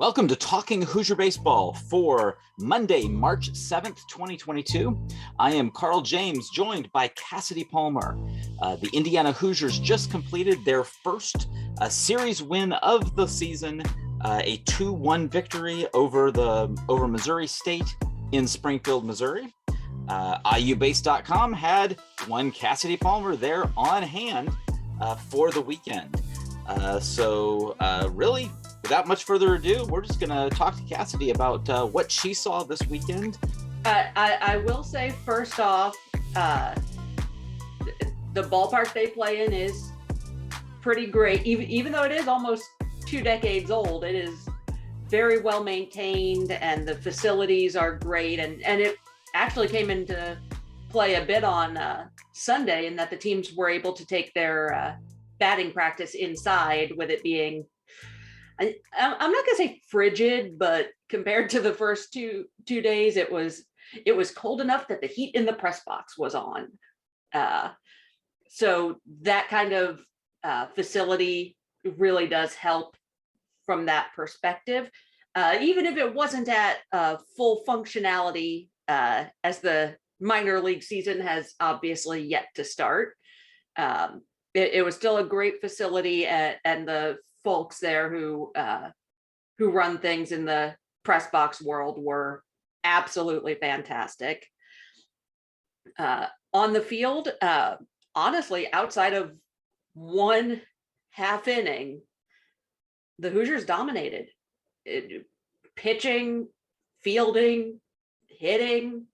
Welcome to Talking Hoosier Baseball for Monday, March 7th, 2022. I am Carl James, joined by Cassady Palmer. The Indiana Hoosiers just completed their first series win of the season, a 2-1 victory over Missouri State in Springfield, Missouri. IUBase.com had one Cassady Palmer there on hand for the weekend. Really, without much further ado, we're just going to talk to Cassady about what she saw this weekend. I will say, first off, the ballpark they play in is pretty great. Even though it is almost 2 decades old, it is very well maintained and the facilities are great. And it actually came into play a bit on Sunday in that the teams were able to take their batting practice inside, with it being, I'm not going to say frigid, but compared to the first two days, it was cold enough that the heat in the press box was on. So that kind of facility really does help from that perspective, even if it wasn't at full functionality, as the minor league season has obviously yet to start. It was still a great facility, and the folks there who run things in the press box world were absolutely fantastic. On the field, honestly, outside of one half inning, the Hoosiers dominated. Pitching, fielding, hitting.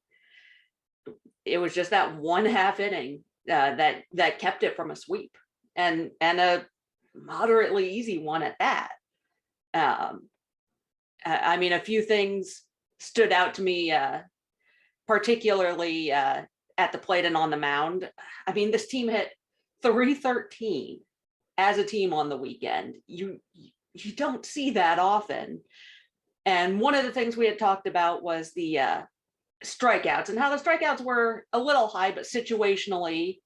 It was just that one half inning that kept it from a sweep, and a moderately easy one at that. I mean, a few things stood out to me, particularly at the plate and on the mound. I mean, this team hit .313 as a team on the weekend. You don't see that often. And one of the things we had talked about was the strikeouts, and how the strikeouts were a little high, but situationally,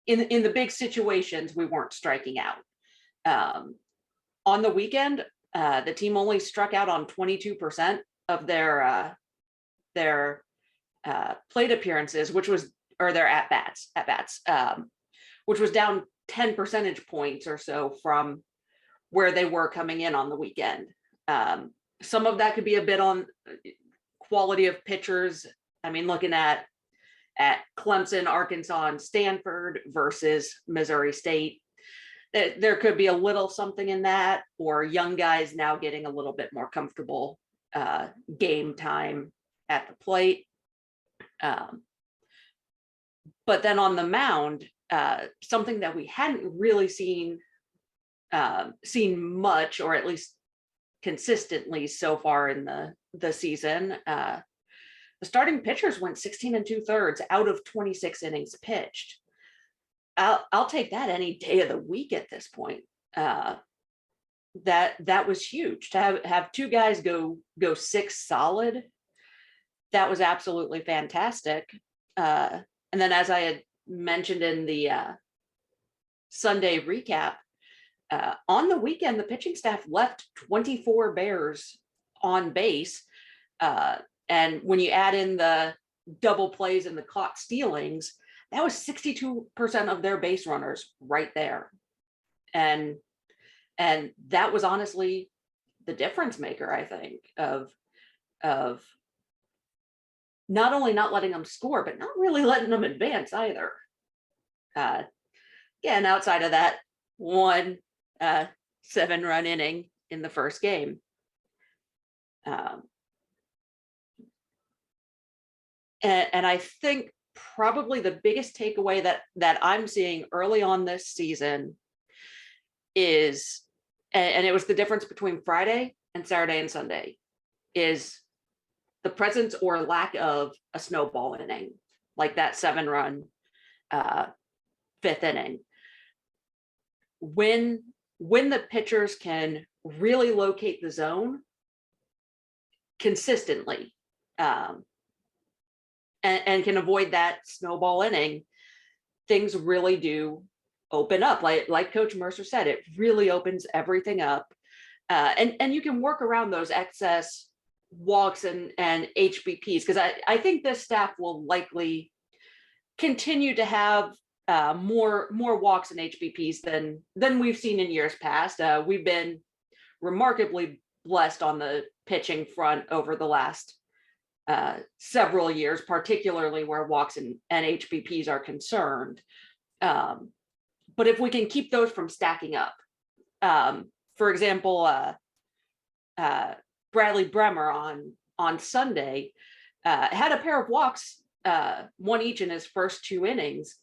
in the big situations, we weren't striking out. On the weekend, the team only struck out on 22% of their plate appearances, or their at bats, which was down 10 percentage points or so from where they were coming in on the weekend. Some of that could be a bit on quality of pitchers. I mean, looking at Clemson, Arkansas, and Stanford versus Missouri State, there could be a little something in that, or young guys now getting a little bit more comfortable game time at the plate. But then on the mound, something that we hadn't really seen much, or at least consistently so far in the season, the starting pitchers went 16 2/3 out of 26 innings pitched. I'll take that any day of the week at this point. That was huge to have two guys go 6 solid. That was absolutely fantastic. And then, as I had mentioned in the Sunday recap, on the weekend, the pitching staff left 24 Bears on base. And when you add in the double plays and the caught stealings, that was 62% of their base runners right there. And that was honestly the difference maker, I think, of not only not letting them score, but not really letting them advance either. Again, outside of that one 7-run inning in the first game. And I think probably the biggest takeaway that I'm seeing early on this season is, and it was the difference between Friday and Saturday and Sunday, is the presence or lack of a snowball inning, like that 7-run 5th inning. When the pitchers can really locate the zone consistently, and can avoid that snowball inning, things really do open up. Like Coach Mercer said, it really opens everything up. and you can work around those excess walks and HBPs, because I think this staff will likely continue to have more walks and HBPs than we've seen in years past. We've been remarkably blessed on the pitching front over the last several years, particularly where walks and HBPs are concerned. But if we can keep those from stacking up, for example, Bradley Bremer on Sunday had a pair of walks, one each in his first 2 innings,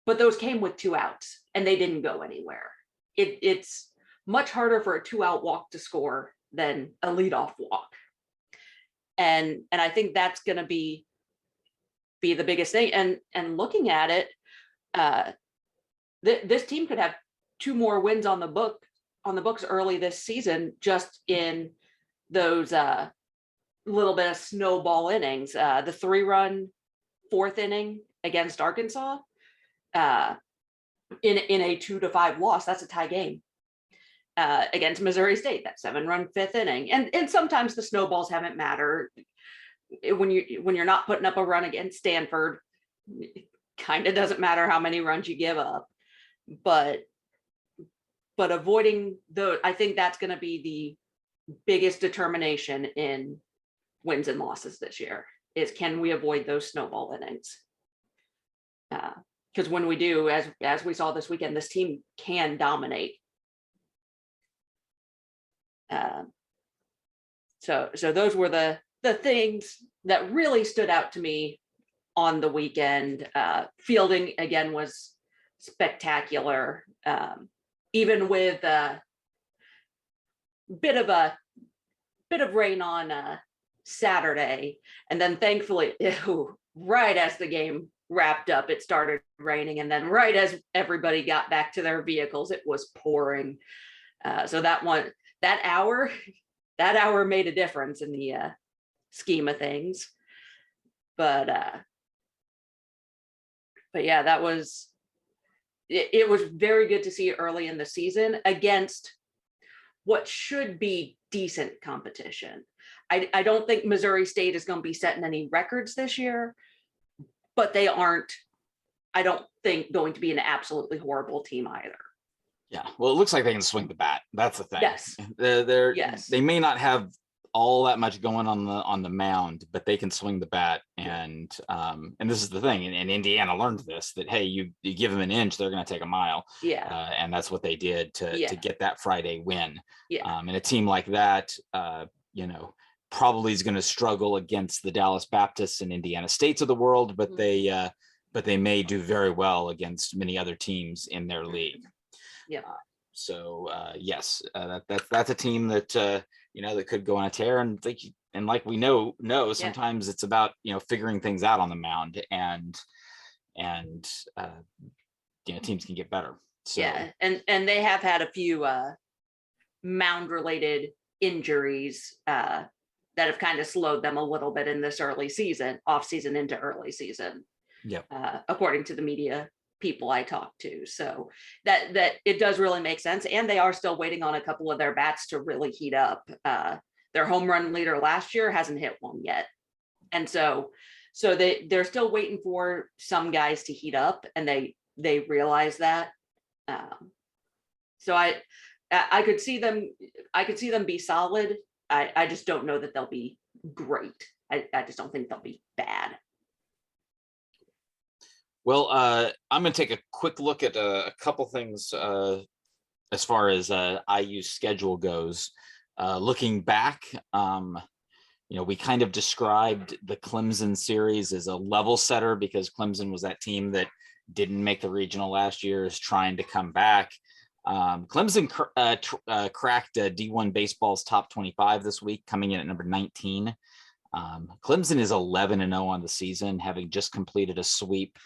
but those came with 2 outs and they didn't go anywhere. It's much harder for a 2-out walk to score than a leadoff walk. And I think that's going to be the biggest thing. And looking at it, this team could have 2 more wins on the books early this season, just in those little bit of snowball innings. The 3-run 4th inning against Arkansas, in a 2-5 loss, that's a tie game. Against Missouri State, that 7-run 5th inning, and sometimes the snowballs haven't mattered. When you're not putting up a run against Stanford, it kind of doesn't matter how many runs you give up. But avoiding those, I think that's going to be the biggest determination in wins and losses this year, is can we avoid those snowball innings? Because when we do, as we saw this weekend, this team can dominate. So those were the things that really stood out to me on the weekend. Fielding again was spectacular, even with a bit of rain on Saturday, and then thankfully, right as the game wrapped up, it started raining, and then right as everybody got back to their vehicles, it was pouring. So that hour made a difference in the scheme of things. But yeah, that was it was very good to see early in the season against what should be decent competition. I don't think Missouri State is going to be setting any records this year, but they aren't, I don't think, going to be an absolutely horrible team either. Yeah, well, it looks like they can swing the bat. That's the thing. Yes. Yes. They may not have all that much going on the mound, but they can swing the bat. And this is the thing. And Indiana learned this, that hey, you give them an inch, they're going to take a mile. Yeah. And that's what they did to get that Friday win. Yeah. And a team like that, probably is going to struggle against the Dallas Baptists and Indiana States of the world, but they may do very well against many other teams in their league. Yeah. Yes, that's a team that that could go on a tear, and like we know sometimes it's about figuring things out on the mound, and teams can get better. So. Yeah, and they have had a few mound related injuries that have kind of slowed them a little bit in this early season, off season into early season. Yeah. According to the media people I talked to. So that it does really make sense. And they are still waiting on a couple of their bats to really heat up. Their home run leader last year hasn't hit one yet. And so they're still waiting for some guys to heat up, and they realize that. So I could see them be solid. I just don't know that they'll be great. I just don't think they'll be bad. Well, I'm going to take a quick look at a couple things as far as IU's schedule goes. Looking back, we kind of described the Clemson series as a level setter, because Clemson was that team that didn't make the regional last year, is trying to come back. Clemson cracked D1 baseball's top 25 this week, coming in at number 19. Clemson is 11-0 on the season, having just completed a sweep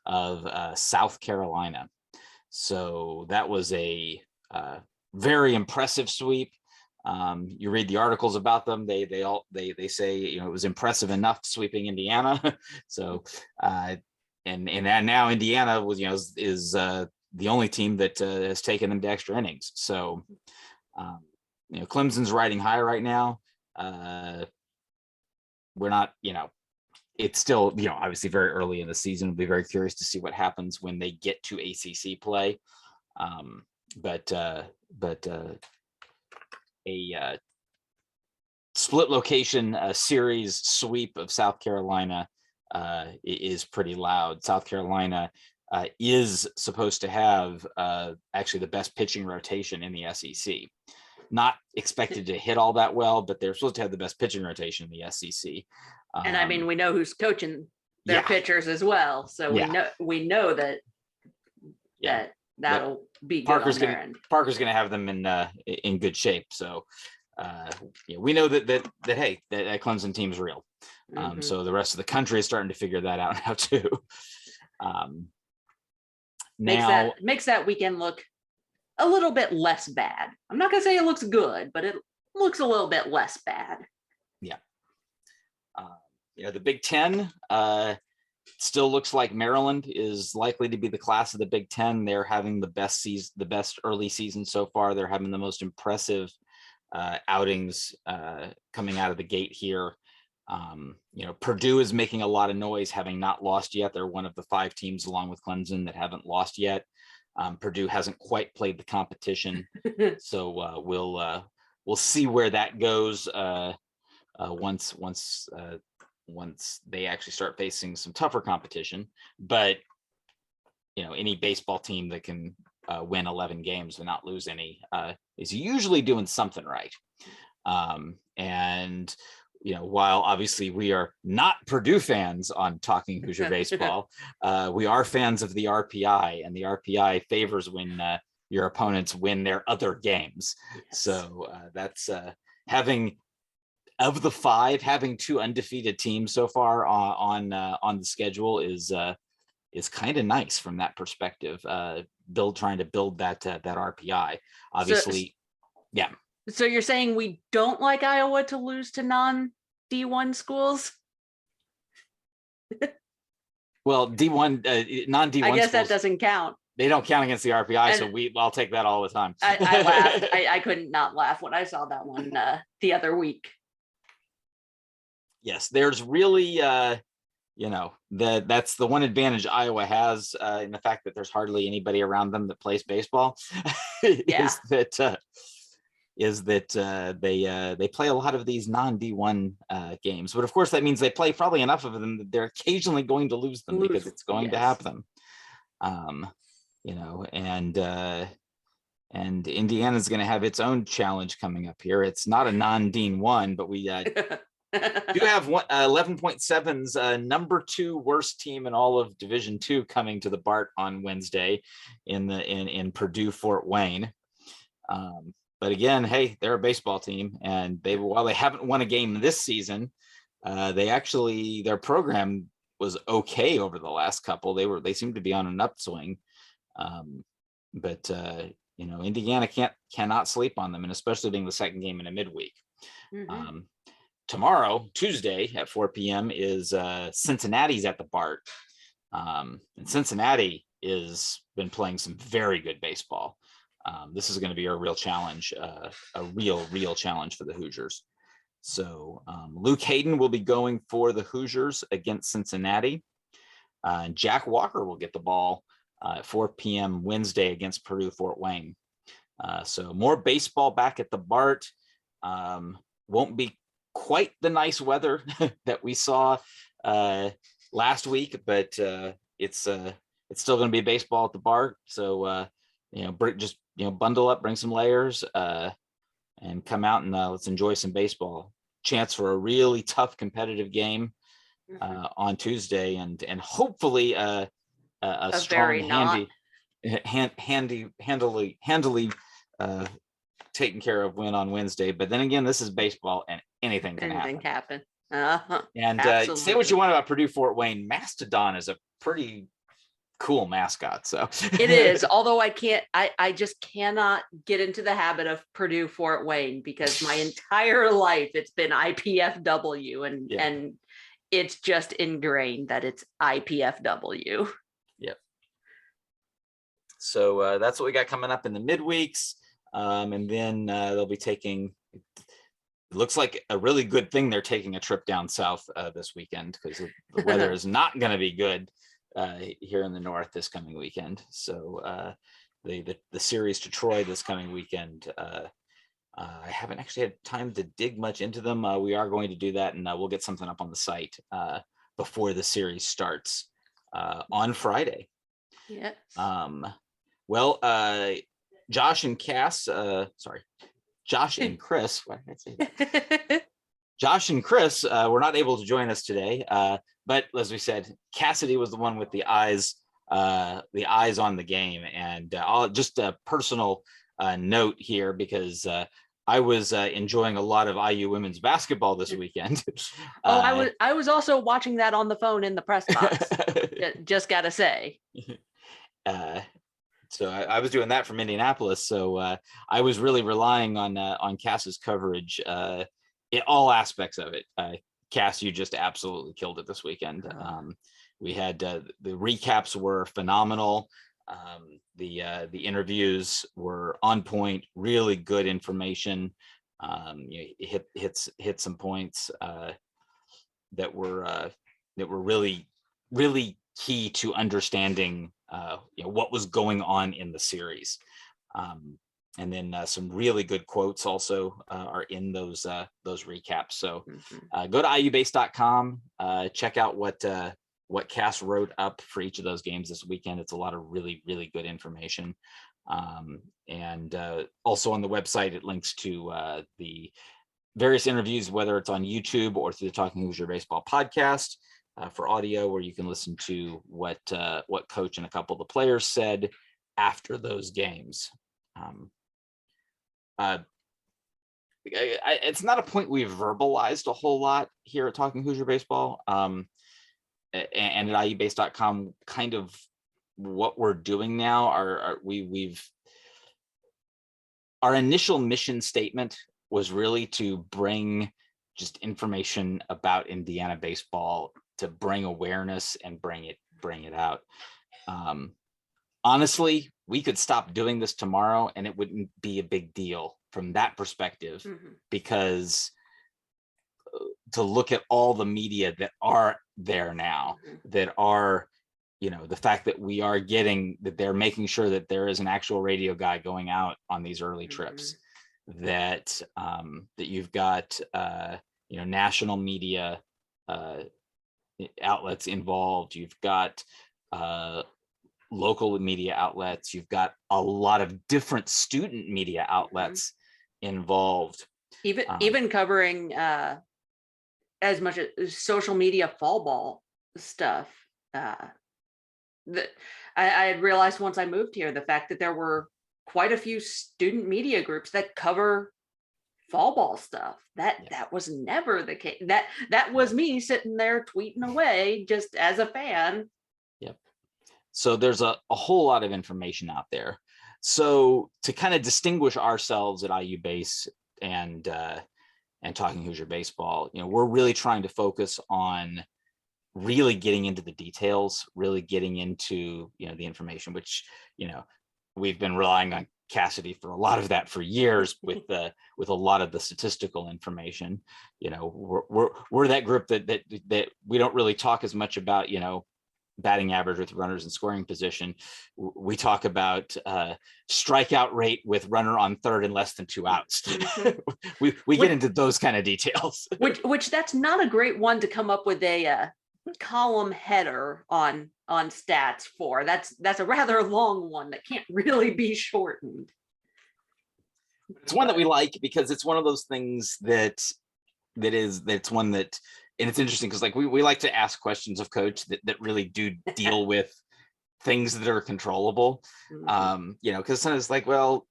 of South Carolina. So that was a very impressive sweep. You read the articles about them; they say it was impressive enough sweeping Indiana. So and now Indiana is the only team that has taken them to extra innings. So Clemson's riding high right now. We're not, it's still, obviously very early in the season. We'll be very curious to see what happens when they get to ACC play. But a split location series sweep of South Carolina is pretty loud. South Carolina is supposed to have actually the best pitching rotation in the SEC. Not expected to hit all that well, but they're supposed to have the best pitching rotation in the SEC. And I mean, we know who's coaching their pitchers as well, so we know that that'll be good Parker's on their end. Parker's going to have them in good shape. So we know that hey, that Clemson team's real. So the rest of the country is starting to figure that out now too. Makes that weekend look a little bit less bad. I'm not gonna say it looks good, but it looks a little bit less bad. Yeah. The Big Ten still looks like Maryland is likely to be the class of the Big Ten. They're having the best season, the best early season so far. They're having the most impressive outings coming out of the gate here. Purdue is making a lot of noise, having not lost yet. They're one of the 5 teams, along with Clemson, that haven't lost yet. Purdue hasn't quite played the competition, so we'll see where that goes once they actually start facing some tougher competition. But any baseball team that can win 11 games and not lose any is usually doing something right. And while obviously we are not Purdue fans on Talking Hoosier Baseball, we are fans of the RPI, and the RPI favors when your opponents win their other games. Yes. So that's having 2 undefeated teams so far on the schedule is kind of nice from that perspective. Trying to build that RPI, obviously. Yeah. So you're saying we don't like Iowa to lose to non-D1 schools? Well, D1, non-D1 I guess schools, that doesn't count. They don't count against the RPI, so I'll take that all the time. I laughed. I couldn't not laugh when I saw that one the other week. Yes, there's really, that's the one advantage Iowa has in the fact that there's hardly anybody around them that plays baseball. Is that they play a lot of these non-D1 games, but of course that means they play probably enough of them that they're occasionally going to lose them because it's going to happen. And Indiana's going to have its own challenge coming up here. It's not a non-D1, but we do have 11.7's number 2 worst team in all of Division II coming to the BART on Wednesday in Purdue Fort Wayne. But again, hey, they're a baseball team, and while they haven't won a game this season, their program was okay over the last couple. They seem to be on an upswing, but Indiana cannot sleep on them, and especially being the second game in a midweek. Mm-hmm. Tomorrow, Tuesday at 4 p.m. is Cincinnati's at the BART, and Cincinnati has been playing some very good baseball. This is going to be a real challenge, a real challenge for the Hoosiers. So Luke Hayden will be going for the Hoosiers against Cincinnati. And Jack Walker will get the ball at 4 p.m. Wednesday against Purdue Fort Wayne. So more baseball back at the BART. Won't be quite the nice weather that we saw last week, but it's still going to be baseball at the BART. So just bundle up, bring some layers, and come out and let's enjoy some baseball. Chance for a really tough competitive game on Tuesday, and hopefully a strong, handily taken care of win on Wednesday. But then again, this is baseball, and anything can happen. And say what you want about Purdue Fort Wayne, Mastodon is a pretty cool mascot. So it is, although I just cannot get into the habit of Purdue Fort Wayne, because my entire life it's been IPFW, and it's just ingrained that it's IPFW. Yep. So that's what we got coming up in the midweeks. And then they'll be taking, it looks like a really good thing they're taking a trip down south this weekend, because the weather is not going to be good here in the north this coming weekend. So the series to Troy this coming weekend, I haven't actually had time to dig much into them. We are going to do that, and we'll get something up on the site before the series starts on Friday. Yes. Well, Josh and Cass, Josh and Chris, why did I say that? Josh and Chris were not able to join us today, but as we said, Cassady was the one with the eyes on the game. And just a personal note here, because I was enjoying a lot of IU women's basketball this weekend. I was also watching that on the phone in the press box. Just gotta say. So I was doing that from Indianapolis. So I was really relying on Cass's coverage in all aspects of it. Cass, you just absolutely killed it this weekend. We had the recaps were phenomenal. The interviews were on point, really good information. You hit some points that were really key to understanding what was going on in the series. And then some really good quotes also are in those recaps. So go to iubase.com, check out what Cass wrote up for each of those games this weekend. It's a lot of really good information. And also on the website, it links to the various interviews, whether it's on YouTube or through the Talking Hoosier Baseball podcast for audio, where you can listen to what coach and a couple of the players said after those games. It's not a point we've verbalized a whole lot here at Talking Hoosier Baseball. And at iubase.com, kind of what we're doing now, our initial mission statement was really to bring just information about Indiana baseball, to bring awareness and bring it out. Honestly, we could stop doing this tomorrow and it wouldn't be a big deal from that perspective, because to look at all the media that are there now, that are, the fact that we are getting, that they're making sure that there is an actual radio guy going out on these early trips, that that you've got national media outlets involved, you've got local media outlets, you've got a lot of different student media outlets involved, even covering as much as social media fall ball stuff. That I had realized once I moved here, the fact that there were quite a few student media groups that cover fall ball stuff. That was never the case. That was me sitting there tweeting away just as a fan. Yep. So there's a whole lot of information out there. So to kind of distinguish ourselves at IU Base and Talking Hoosier Baseball, we're really trying to focus on really getting into the details, really getting into the information, which we've been relying on Cassady for a lot of that for years with a lot of the statistical information. We're that group that we don't really talk as much about batting average with runners in scoring position. We talk about strikeout rate with runner on third and less than 2 outs. we get into those kind of details. which that's not a great one to come up with a column header on stats for. That's a rather long one that can't really be shortened. It's one that we like because it's one of those things that's one that, and it's interesting because we like to ask questions of coach that really do deal with things that are controllable. Because sometimes how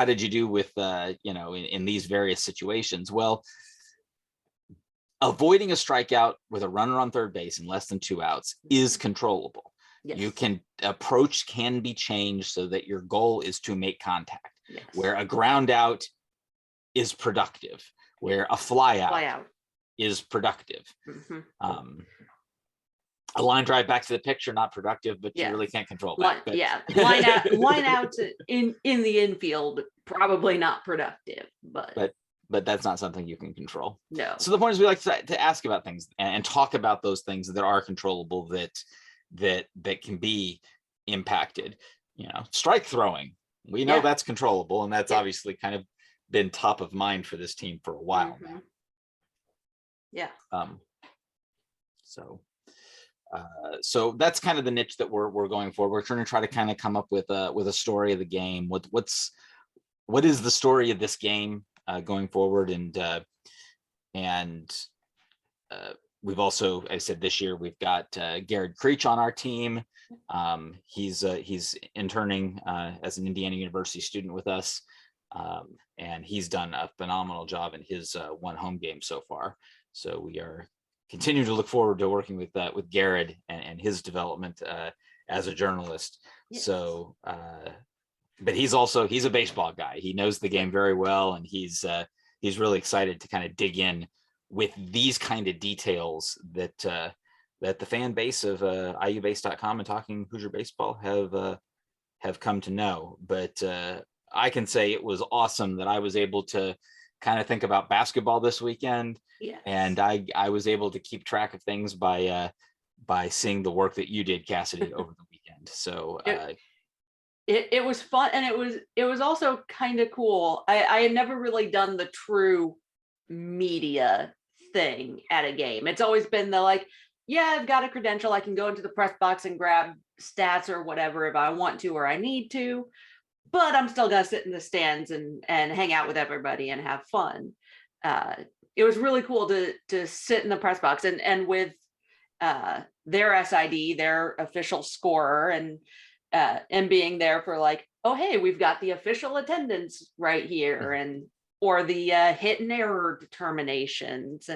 did you do with in these various situations? Well, avoiding a strikeout with a runner on third base in less than 2 outs is controllable. Yes. Approach can be changed so that your goal is to make contact. Yes. Where a ground out is productive, where a fly out is productive. A line drive back to the picture, not productive, but you Yeah. really can't control that. Line out in the infield, probably not productive, but that's not something you can control. no. So the point is, we like to ask about things and talk about those things that are controllable, that can be impacted. Strike throwing, we know that's controllable, and that's obviously kind of been top of mind for this team for a while now. Yeah. So that's kind of the niche that we're going for. We're trying to kind of come up with a story of the game. What is the story of this game going forward? And we've also, I said, this year we've got Garrett Creech on our team. He's interning as an Indiana University student with us, and he's done a phenomenal job in his one home game so far. So we are continue to look forward to working with Garrett and his development as a journalist. Yes. So, but he's a baseball guy. He knows the game very well, and he's really excited to kind of dig in with these kind of details that the fan base of IUbase.com and Talking Hoosier Baseball have come to know. But I can say it was awesome that I was able to kind of think about basketball this weekend. Yes. And I was able to keep track of things by seeing the work that you did, Cassady, over the weekend. So it was fun, and it was also kind of cool. I had never really done the true media thing at a game. It's always been the I've got a credential, I can go into the press box and grab stats or whatever if I want to or I need to, but I'm still gonna sit in the stands and hang out with everybody and have fun. It was really cool to sit in the press box and with their SID, their official scorer, and being there for oh, hey, we've got the official attendance right here, or the hit and error determinations,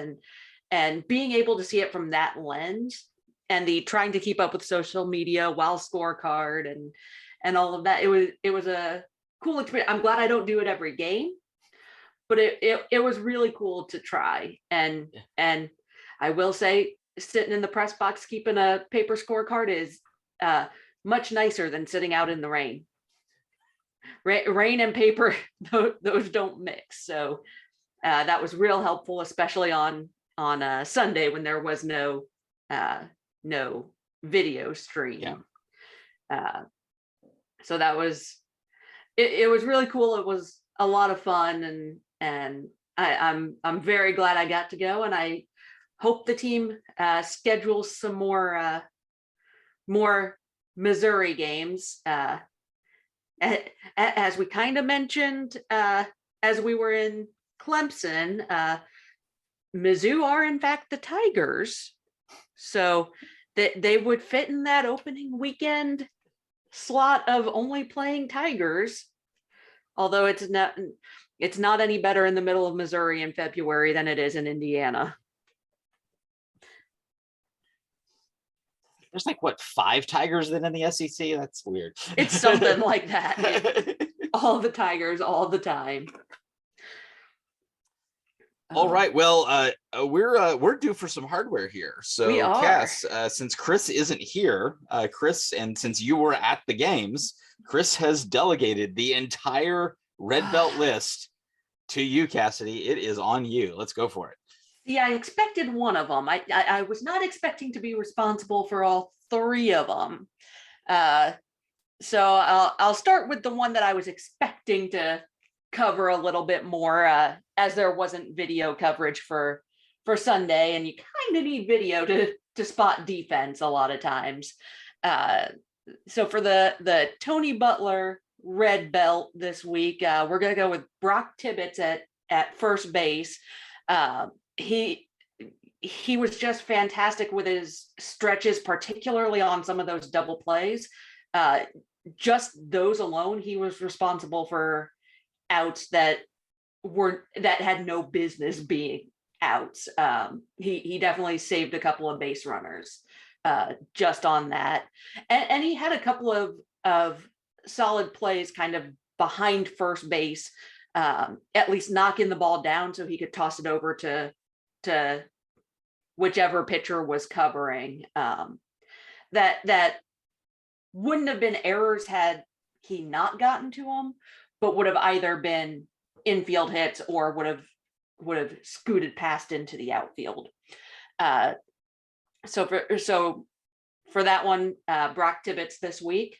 and being able to see it from that lens, and the trying to keep up with social media while scorecard and all of that. It was a cool experience. I'm glad I don't do it every game, but it was really cool to try. And I will say, sitting in the press box keeping a paper scorecard is much nicer than sitting out in the rain. Rain and paper, those don't mix. So that was real helpful, especially on Sunday when there was no video stream. Yeah. So that was it was really cool. It was a lot of fun, and I'm very glad I got to go, and I hope the team schedules some more Missouri games. As we kind of mentioned as we were in Clemson, Mizzou are in fact the Tigers, so they would fit in that opening weekend slot of only playing Tigers, although it's not any better in the middle of Missouri in February than it is in Indiana. There's 5 Tigers in the SEC. That's weird. It's something like that. All the Tigers all the time. All right. Well, we're due for some hardware here. So, we are. Cass, since Chris isn't here, Chris, and since you were at the games, Chris has delegated the entire red belt list to you, Cassady. It is on you. Let's go for it. Yeah, I expected one of them. I was not expecting to be responsible for all 3 of them. So I'll start with the one that I was expecting to cover a little bit more, as there wasn't video coverage for Sunday, and you kind of need video to spot defense a lot of times. So for the Tony Butler red belt this week, we're gonna go with Brock Tibbetts at first base. He was just fantastic with his stretches, particularly on some of those double plays. Just those alone, he was responsible for outs that had no business being outs. He definitely saved a couple of base runners just on that, and he had a couple of solid plays kind of behind first base, at least knocking the ball down so he could toss it over to whichever pitcher was covering. that wouldn't have been errors had he not gotten to them, but would have either been infield hits or would have scooted past into the outfield. So for that one, Brock Tibbetts this week.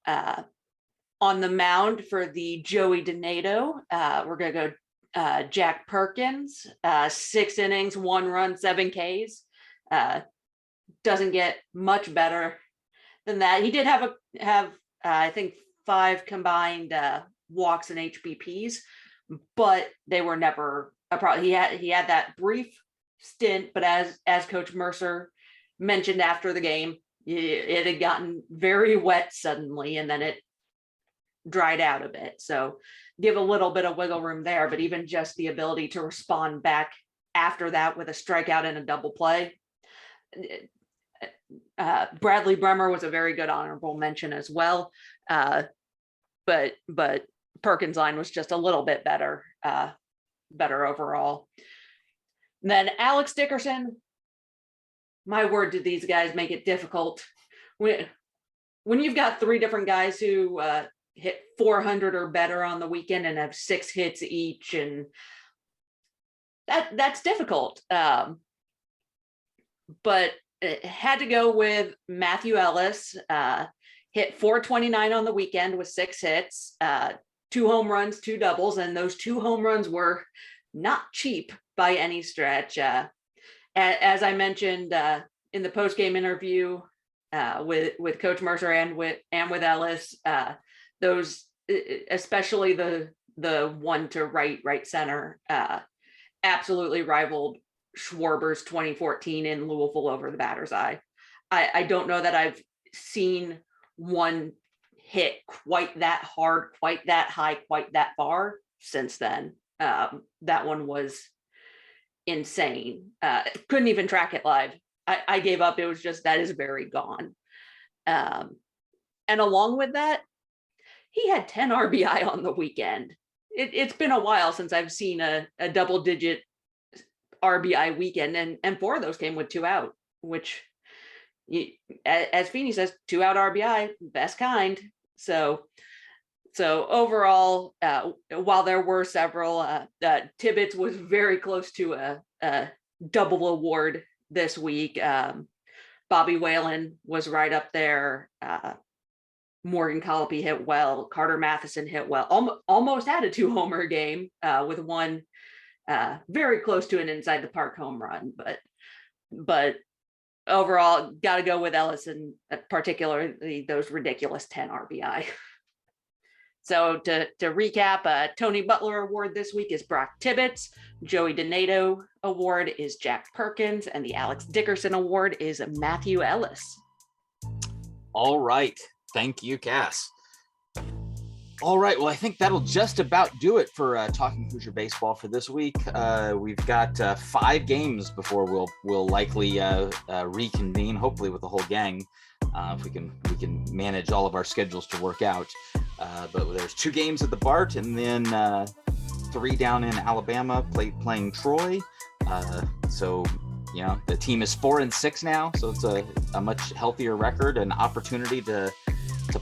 On the mound for the Joey Donato, we're going to go Jack Perkins, 6 innings, 1 run, 7 Ks. Doesn't get much better than that. He did have I think 5 combined walks and HBPs, but they were never a problem. He had that brief stint, but as Coach Mercer mentioned after the game, it had gotten very wet suddenly, and then it dried out a bit. So give a little bit of wiggle room there, but even just the ability to respond back after that with a strikeout and a double play. Bradley Bremer was a very good honorable mention as well. But Perkins' line was just a little bit better overall. And then Alex Dickerson, my word, did these guys make it difficult. When you've got 3 different guys who hit 400 or better on the weekend and have 6 hits each, and that's difficult. But it had to go with Matthew Ellis, hit 429 on the weekend with 6 hits, 2 home runs, 2 doubles, and those 2 home runs were not cheap by any stretch. As I mentioned in the post-game interview with Coach Mercer and with Ellis, those, especially the one to right center, absolutely rivaled Schwarber's 2014 in Louisville over the batter's eye. I don't know that I've seen one hit quite that hard, quite that high, quite that far since then. That one was insane. Couldn't even track it live. I gave up. It was just, that is very gone. And along with that, he had 10 RBI on the weekend. It's been a while since I've seen a double-digit RBI weekend, and 4 of those came with 2 out, which, as Feeney says, 2 out RBI, best kind. So overall, while there were several, Tibbetts was very close to a double award this week. Bobby Whalen was right up there. Morgan Colopy hit well. Carter Matheson hit well. Almost had a 2-homer game with one very close to an inside the park home run. But overall, got to go with Ellis, and particularly those ridiculous 10 RBI. So to recap, Tony Butler Award this week is Brock Tibbetts, Joey Donato Award is Jack Perkins, and the Alex Dickerson Award is Matthew Ellis. All right. Thank you, Cass. All right. Well, I think that'll just about do it for Talking Hoosier Baseball for this week. We've got 5 games before we'll likely reconvene, hopefully with the whole gang, if we can manage all of our schedules to work out. But there's 2 games at the Bart, and then 3 down in Alabama playing Troy. So the team is 4-6 now, so it's a much healthier record, an opportunity to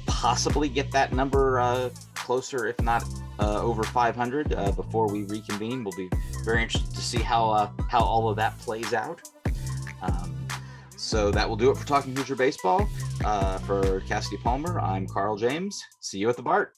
possibly get that number closer, if not over 500, before we reconvene. We'll be very interested to see how all of that plays out. So that will do it for Talking Hoosier Baseball. For Cassady Palmer, I'm Carl James. See you at the Bart.